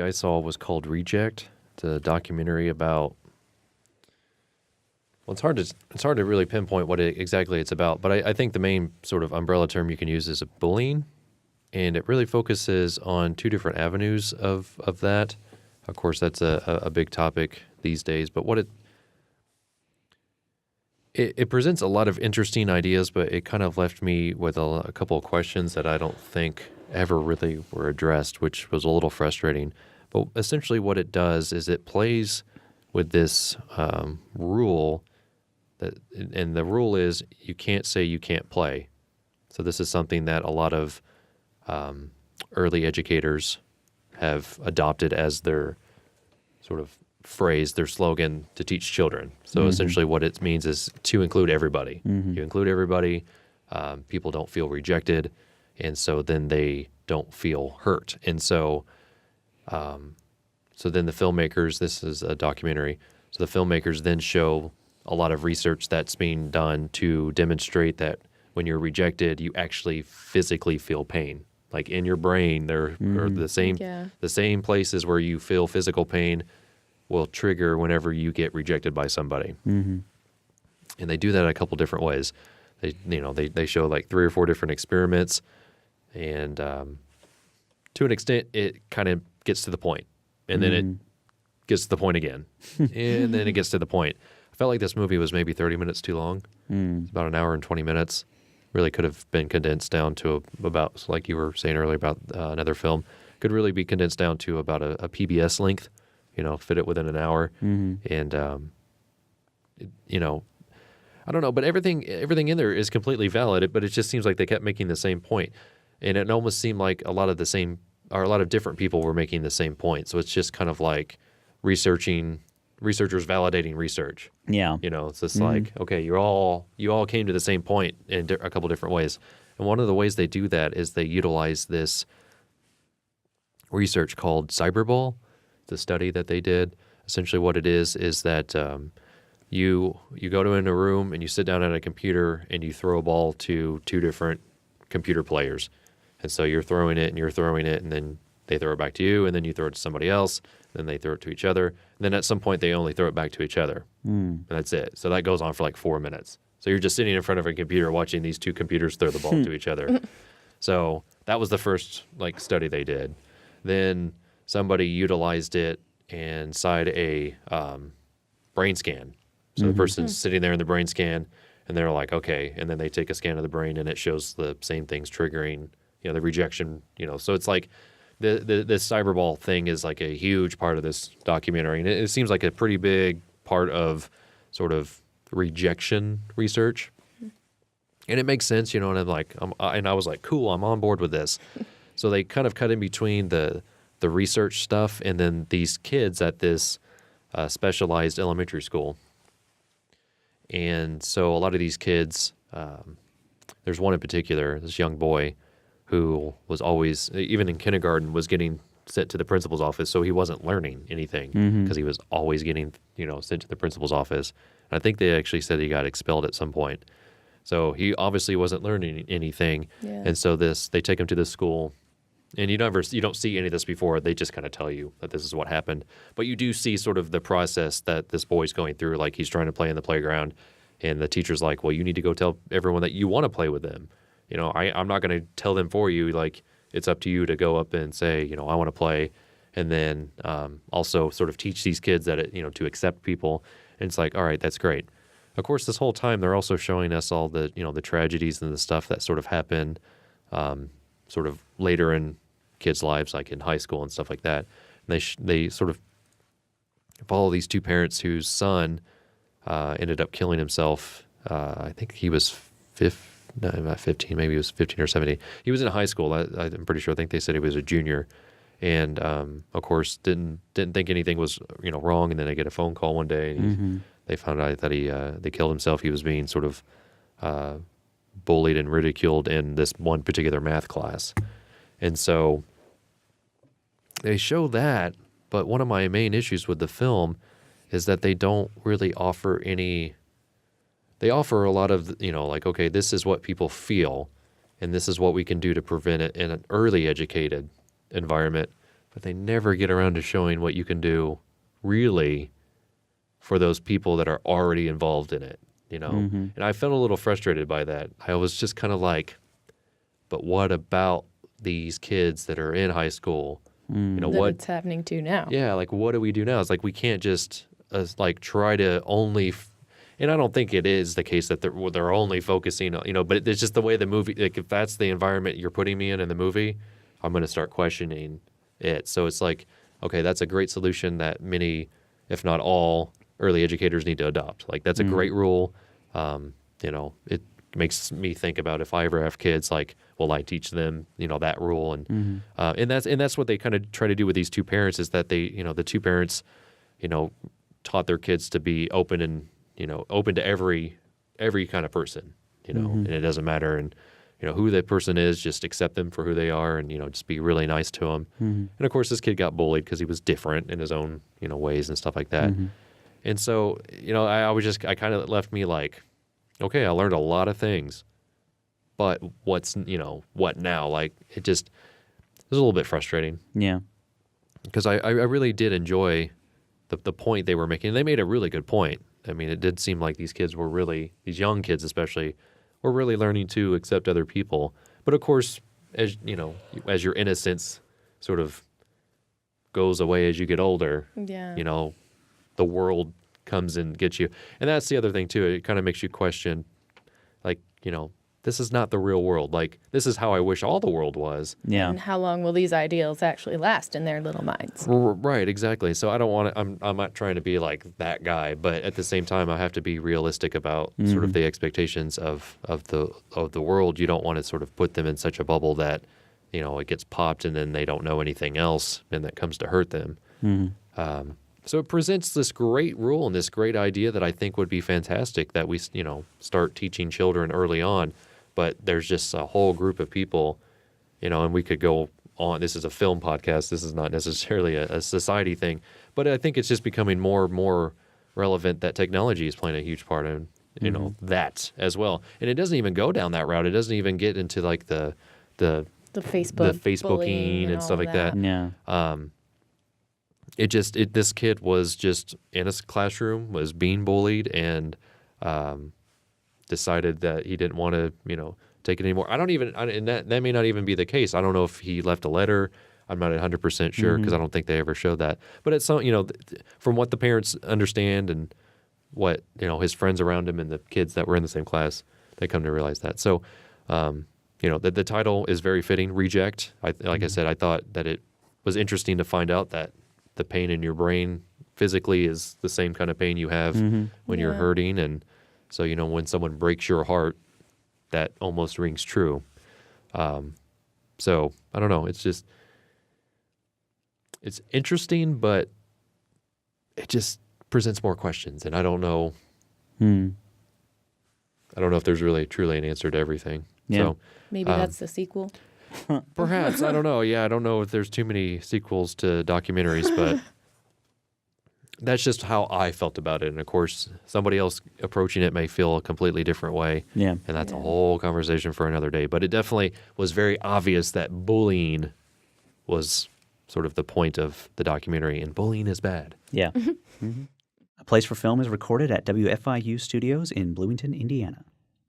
I saw was called Reject. It's a documentary about. Well, it's hard to really pinpoint what exactly it's about, but I think the main sort of umbrella term you can use is bullying, and it really focuses on two different avenues of that. Of course, that's a big topic these days, but what it presents a lot of interesting ideas, but it kind of left me with a couple of questions that I don't think ever really were addressed, which was a little frustrating. But essentially what it does is it plays with this rule, and the rule is you can't say you can't play. So this is something that a lot of early educators have adopted as their sort of phrase, their slogan to teach children. So essentially what it means is to include everybody. You include everybody, people don't feel rejected, and so then they don't feel hurt. And so then the filmmakers, this is a documentary, so the filmmakers then show a lot of research that's being done to demonstrate that when you're rejected, you actually physically feel pain. Like in your brain, there are the same places where you feel physical pain will trigger whenever you get rejected by somebody. And they do that a couple different ways. They show like 3 or 4 different experiments, and to an extent, it kind of gets to the point, and then it gets to the point again, and then it gets to the point. I felt like this movie was maybe 30 minutes too long. It's about an hour and 20 minutes. Really could have been condensed down to about, like you were saying earlier about another film, could really be condensed down to about a PBS length, fit it within an hour. And, I don't know, but everything in there is completely valid, but it just seems like they kept making the same point. And it almost seemed like a lot of different people were making the same point. So it's just kind of like researchers validating research. Yeah. It's just like, okay, you all came to the same point in a couple different ways. And one of the ways they do that is they utilize this research called cyberball, the study that they did. Essentially what it is that you go in a room and you sit down at a computer and you throw a ball to 2 different computer players. And so you're throwing it and then they throw it back to you, and then you throw it to somebody else, then they throw it to each other. And then at some point they only throw it back to each other. And that's it. So that goes on for like 4 minutes. So you're just sitting in front of a computer watching these 2 computers throw the ball to each other. So that was the first study they did. Then somebody utilized it inside a brain scan. So the person's sitting there in the brain scan, and they're like, okay. And then they take a scan of the brain, and it shows the same things triggering, the rejection. So it's like this cyberball thing is like a huge part of this documentary, and it seems like a pretty big part of sort of rejection research. And it makes sense, and I'm like, and I was like, cool, I'm on board with this. So they kind of cut in between the research stuff and then these kids at this specialized elementary school. And so a lot of these kids, there's one in particular, this young boy who was always, even in kindergarten, was getting sent to the principal's office, so he wasn't learning anything because he was always getting, sent to the principal's office. And I think they actually said he got expelled at some point. So he obviously wasn't learning anything. Yeah. And so they take him to this school, and you don't see any of this before. They just kind of tell you that this is what happened. But you do see sort of the process that this boy's going through. Like he's trying to play in the playground, and the teacher's like, well, you need to go tell everyone that you want to play with them. I'm not going to tell them for you. Like, it's up to you to go up and say, I want to play. And then also sort of teach these kids that, to accept people. And it's like, all right, that's great. Of course, this whole time they're also showing us all the, the tragedies and the stuff that sort of happened sort of later in kids' lives, like in high school and stuff like that. And they sort of follow these 2 parents whose son ended up killing himself. I think he was not 15, maybe he was 15 or 17. He was in high school. I'm pretty sure. I think they said he was a junior. And, of course, didn't think anything was, wrong. And then they get a phone call one day, and they found out that they killed himself. He was being sort of bullied and ridiculed in this one particular math class. And so they show that, but one of my main issues with the film is that they don't really offer they offer a lot of, like, okay, this is what people feel, and this is what we can do to prevent it in an early educated environment. but they never get around to showing what you can do really for those people that are already involved in it, you know? Mm-hmm. And I felt a little frustrated by that. I was just kind of like, but what about these kids that are in high school? You know, that what it's happening to now. Yeah, like what do we do now? It's like we can't just like try to only and I don't think it is the case that they're only focusing on, you know, but it's just the way the movie, like if that's the environment you're putting me in the movie, I'm going to start questioning it. So it's like, okay, that's a great solution that many, if not all, early educators need to adopt. Like that's a great rule. You know, it makes me think about if I ever have kids, like, will I teach them, you know, that rule? And that's what they kind of try to do with these two parents is that they, you know, the two parents, you know, taught their kids to be open and, you know, open to every kind of person, you know, and it doesn't matter. And, you know, who that person is, just accept them for who they are and, you know, just be really nice to them. And of course, this kid got bullied because he was different in his own, you know, ways and stuff like that. And so, you know, I kind of left me like, okay, I learned a lot of things, but what's, you know, what now? Like it was a little bit frustrating. Yeah. Because I really did enjoy the point they were making. They made a really good point. I mean, it did seem like these kids were really, these young kids especially, were really learning to accept other people. But of course, as you know, as your innocence sort of goes away as you get older, you know, the world comes and gets you. And that's the other thing too. It kind of makes you question, like, you know, this is not the real world. Like, this is how I wish all the world was. Yeah. And how long will these ideals actually last in their little minds? Right, exactly. So I don't want to, I'm not trying to be like that guy, but at the same time, I have to be realistic about sort of the expectations of the world. You don't want to sort of put them in such a bubble that, you know, it gets popped and then they don't know anything else and that comes to hurt them. So it presents this great rule and this great idea that I think would be fantastic that we, you know, start teaching children early on. But there's just a whole group of people, you know, and we could go on. This is a film podcast. This is not necessarily a society thing. But I think it's just becoming more and more relevant that technology is playing a huge part in, you know, that as well. And it doesn't even go down that route. It doesn't even get into like the Facebooking and stuff like that. Yeah. This kid was just in a classroom, was being bullied, and decided that he didn't want to, you know, take it anymore. And that may not even be the case. I don't know if he left a letter. I'm not 100% sure because I don't think they ever showed that. But it's some, you know, from what the parents understand and what, you know, his friends around him and the kids that were in the same class, they come to realize that. So, you know, the title is very fitting, Reject. Like I said, I thought that it was interesting to find out that the pain in your brain physically is the same kind of pain you have when you're hurting. And so, you know, when someone breaks your heart, that almost rings true. So I don't know. It's just, it's interesting, but it just presents more questions. And I don't know. I don't know if there's really truly an answer to everything. Yeah. So Maybe that's the sequel. perhaps, I don't know. Yeah, I don't know if there's too many sequels to documentaries, but that's just how I felt about it. And of course, somebody else approaching it may feel a completely different way. Yeah. And that's a whole conversation for another day. But it definitely was very obvious that bullying was sort of the point of the documentary, and bullying is bad. Yeah. A Place for Film is recorded at WFIU Studios in Bloomington, Indiana.